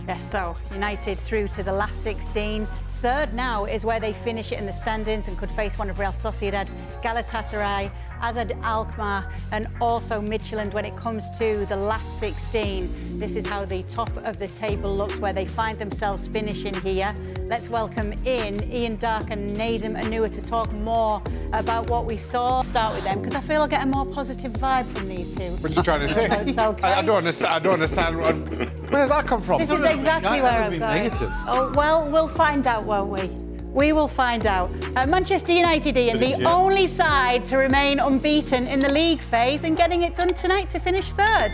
Yes, so United through to the last 16. Third now is where they finish it in the standings and could face one of Real Sociedad, Galatasaray, Azad Alkmaar and also Midtjylland when it comes to the last 16. This is how the top of the table looks, where they find themselves finishing here. Let's welcome in Ian Dark and Nazem Anua to talk more about what we saw. Start with them, because I feel I get a more positive vibe from these two. What are you trying to say? It's okay. I don't understand. Where does that come from? This is exactly where I'm going. Negative. Oh, well, we'll find out, won't we? We will find out. Manchester United, Ian, the only side to remain unbeaten in the league phase and getting it done tonight to finish third.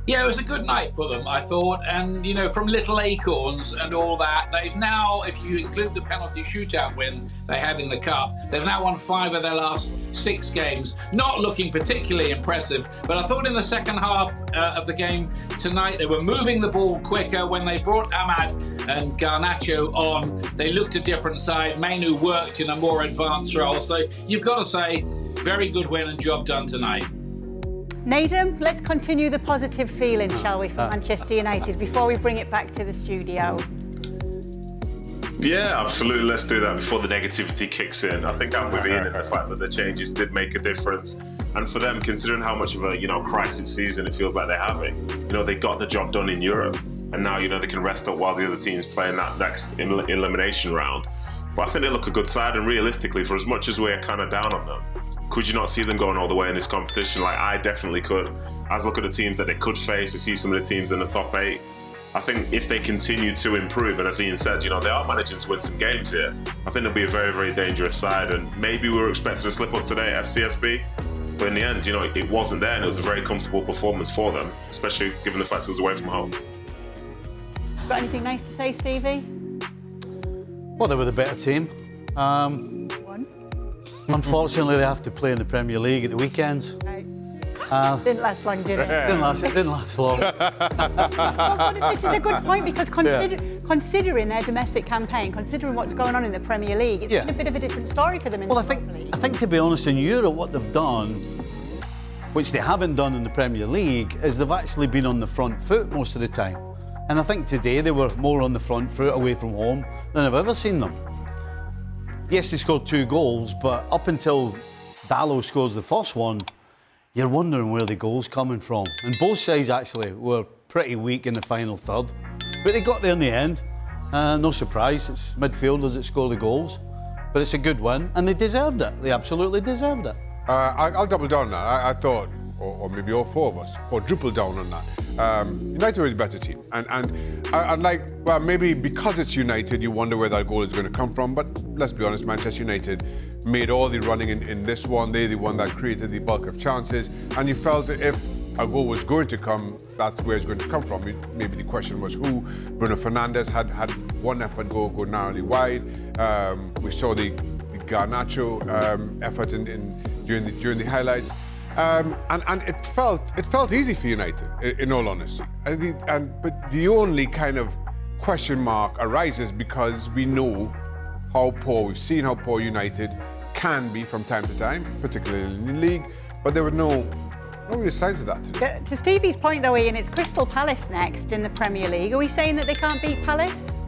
Yeah, it was a good night for them, I thought. And, you know, from little acorns and all that, they've now, if you include the penalty shootout win they had in the Cup, they've now won 5 of their last 6 games. Not looking particularly impressive, but I thought in the second half of the game tonight, they were moving the ball quicker. When they brought Ahmad and Garnacho on, they looked a different side. Mainu worked in a more advanced role. So you've got to say, very good win and job done tonight. Nadem, let's continue the positive feeling, shall we, for Manchester United before we bring it back to the studio. Yeah, absolutely. Let's do that before the negativity kicks in. I think I'm with Ian in the fact that the changes did make a difference. And for them, considering how much of a, crisis season it feels like they're having, they got the job done in Europe. And now, they can rest up while the other team's playing that next elimination round. But I think they look a good side, and realistically, for as much as we're kind of down on them, could you not see them going all the way in this competition? Like, I definitely could. As I look at the teams that they could face, I see some of the teams in the top 8. I think if they continue to improve, and as Ian said, they are managing to win some games here, I think they'll be a very, very dangerous side. And maybe we were expecting to slip up today at FCSB, but in the end, it wasn't there, and it was a very comfortable performance for them, especially given the fact it was away from home. Got anything nice to say, Stevie? Well, they were the better team. Unfortunately, they have to play in the Premier League at the weekends. Right. Didn't last long, did it? Didn't last long. Well, this is a good point, because considering their domestic campaign, considering what's going on in the Premier League, it's been a bit of a different story for them in the Premier League. I think, to be honest, in Europe, what they've done, which they haven't done in the Premier League, is they've actually been on the front foot most of the time. And I think today they were more on the front foot away from home than I've ever seen them. Yes, they scored 2 goals, but up until Dalot scores the first one, you're wondering where the goal's coming from. And both sides actually were pretty weak in the final third, but they got there in the end. No surprise, it's midfielders that score the goals, but it's a good win, and they deserved it. They absolutely deserved it. I'll double down on that. I thought, or maybe all 4 of us, quadruple down on that. United were the better team, and maybe because it's United, you wonder where that goal is going to come from. But let's be honest, Manchester United made all the running in this one. They're the one that created the bulk of chances, and you felt that if a goal was going to come, that's where it's going to come from. Maybe the question was who. Bruno Fernandes had one effort go narrowly wide. We saw the Garnacho effort during the highlights. And it felt easy for United, in all honesty. But the only kind of question mark arises because we know how poor, we've seen how poor United can be from time to time, particularly in the league, but there were no real signs of that today. To Stevie's point though, Ian, it's Crystal Palace next in the Premier League. Are we saying that they can't beat Palace?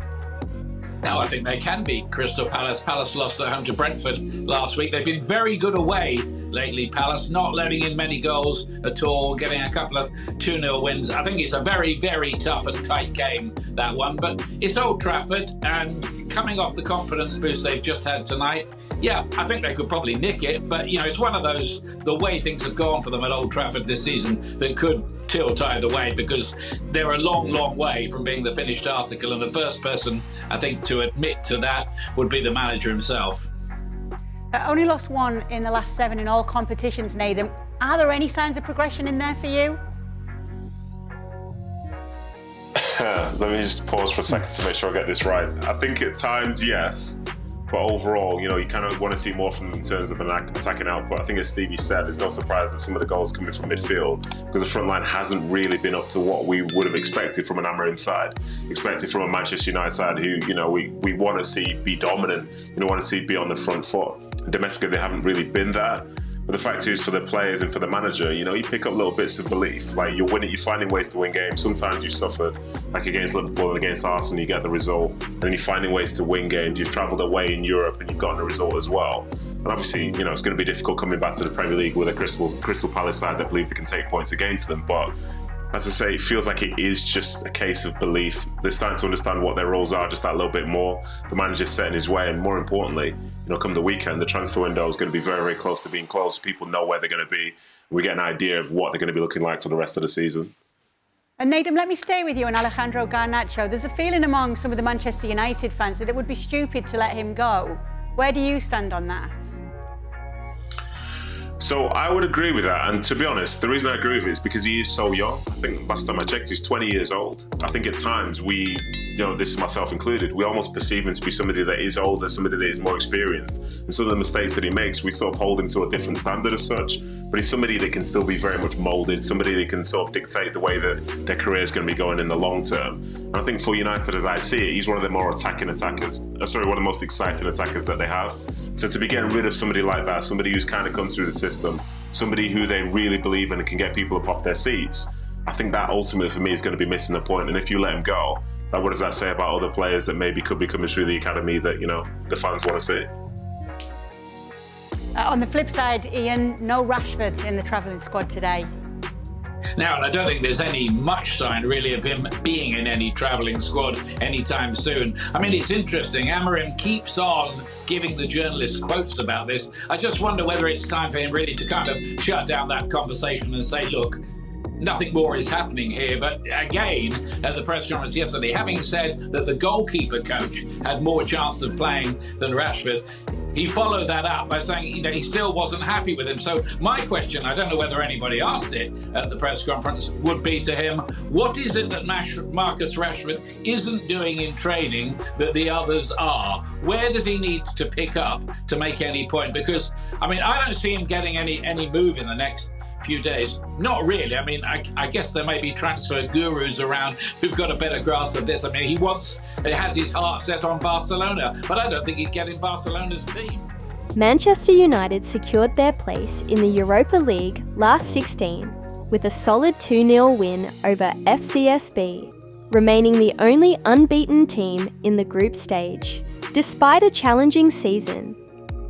No, I think they can beat Crystal Palace. Palace lost at home to Brentford last week. They've been very good away lately, Palace, not letting in many goals at all, getting a couple of 2-0 wins. I think it's a very, very tough and tight game, that one. But it's Old Trafford, and coming off the confidence boost they've just had tonight, yeah, I think they could probably nick it. But, it's one of those, the way things have gone for them at Old Trafford this season, that could tilt either way, because they're a long, long way from being the finished article. And the first person, I think, to admit to that would be the manager himself. Only lost 1 in the last 7 in all competitions, Nathan. Are there any signs of progression in there for you? Let me just pause for a second to make sure I get this right. I think at times, yes. But overall, you kind of want to see more from them in terms of an attacking output. I think, as Stevie said, there's no surprise that some of the goals coming from midfield, because the front line hasn't really been up to what we would have expected from an Amorim side, expected from a Manchester United side who, we want to see be dominant, want to see be on the front foot. Domestically, they haven't really been that. But the fact is, for the players and for the manager, you pick up little bits of belief. Like you're winning, you're finding ways to win games. Sometimes you suffered, like against Liverpool and against Arsenal, you get the result, and then you're finding ways to win games. You've travelled away in Europe and you've gotten a result as well. And obviously, it's going to be difficult coming back to the Premier League with a Crystal Palace side that believe they can take points against them. But as I say, it feels like it is just a case of belief. They're starting to understand what their roles are just that little bit more. The manager's setting his way, and more importantly, come the weekend, the transfer window is going to be very, very close to being closed. People know where they're going to be. We get an idea of what they're going to be looking like for the rest of the season. And Nadem, let me stay with you on Alejandro Garnacho. There's a feeling among some of the Manchester United fans that it would be stupid to let him go. Where do you stand on that? So I would agree with that, and to be honest, the reason I agree with it is because he is so young. I think last time I checked, he's 20 years old. I think at times we, this is myself included, we almost perceive him to be somebody that is older, somebody that is more experienced. And some of the mistakes that he makes, we sort of hold him to a different standard as such. But he's somebody that can still be very much moulded, somebody that can sort of dictate the way that their career is going to be going in the long term. And I think for United, as I see it, he's one of the more attacking attackers. One of the most exciting attackers that they have. So to be getting rid of somebody like that, somebody who's kind of come through the system, somebody who they really believe in and can get people up off their seats, I think that ultimately for me is going to be missing the point. And if you let him go, what does that say about other players that maybe could be coming through the academy that, the fans want to see? On the flip side, Ian, no Rashford in the travelling squad today. Now, and I don't think there's any much sign really of him being in any travelling squad anytime soon. I mean, it's interesting. Amorim keeps on giving the journalists quotes about this. I just wonder whether it's time for him really to kind of shut down that conversation and say, look, nothing more is happening here. But again, at the press conference yesterday, having said that the goalkeeper coach had more chance of playing than Rashford, he followed that up by saying, he still wasn't happy with him. So my question, I don't know whether anybody asked it at the press conference, would be to him, what is it that Marcus Rashford isn't doing in training that the others are? Where does he need to pick up to make any point? Because, I don't see him getting any move in the next few days. Not really. I guess there may be transfer gurus around who've got a better grasp of this. He has his heart set on Barcelona, but I don't think he'd get in Barcelona's team. Manchester United secured their place in the Europa League last 16 with a solid 2-0 win over FCSB, remaining the only unbeaten team in the group stage. Despite a challenging season,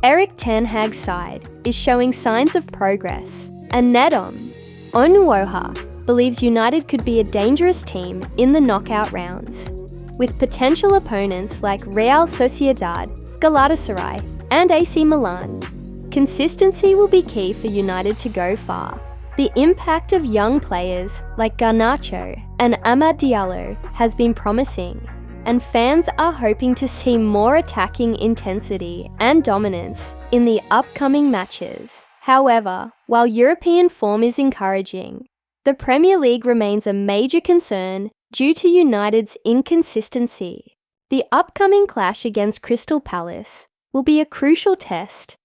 Erik ten Hag's side is showing signs of progress, and Nedum Onuoha believes United could be a dangerous team in the knockout rounds, with potential opponents like Real Sociedad, Galatasaray, and AC Milan. Consistency will be key for United to go far. The impact of young players like Garnacho and Amad Diallo has been promising, and fans are hoping to see more attacking intensity and dominance in the upcoming matches. However, while European form is encouraging, the Premier League remains a major concern due to United's inconsistency. The upcoming clash against Crystal Palace will be a crucial test,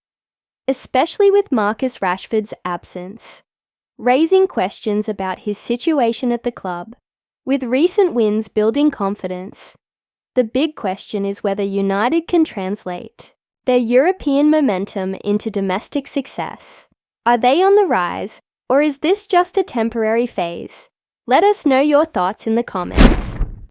especially with Marcus Rashford's absence, raising questions about his situation at the club. With recent wins building confidence, the big question is whether United can translate their European momentum into domestic success. Are they on the rise, or is this just a temporary phase? Let us know your thoughts in the comments.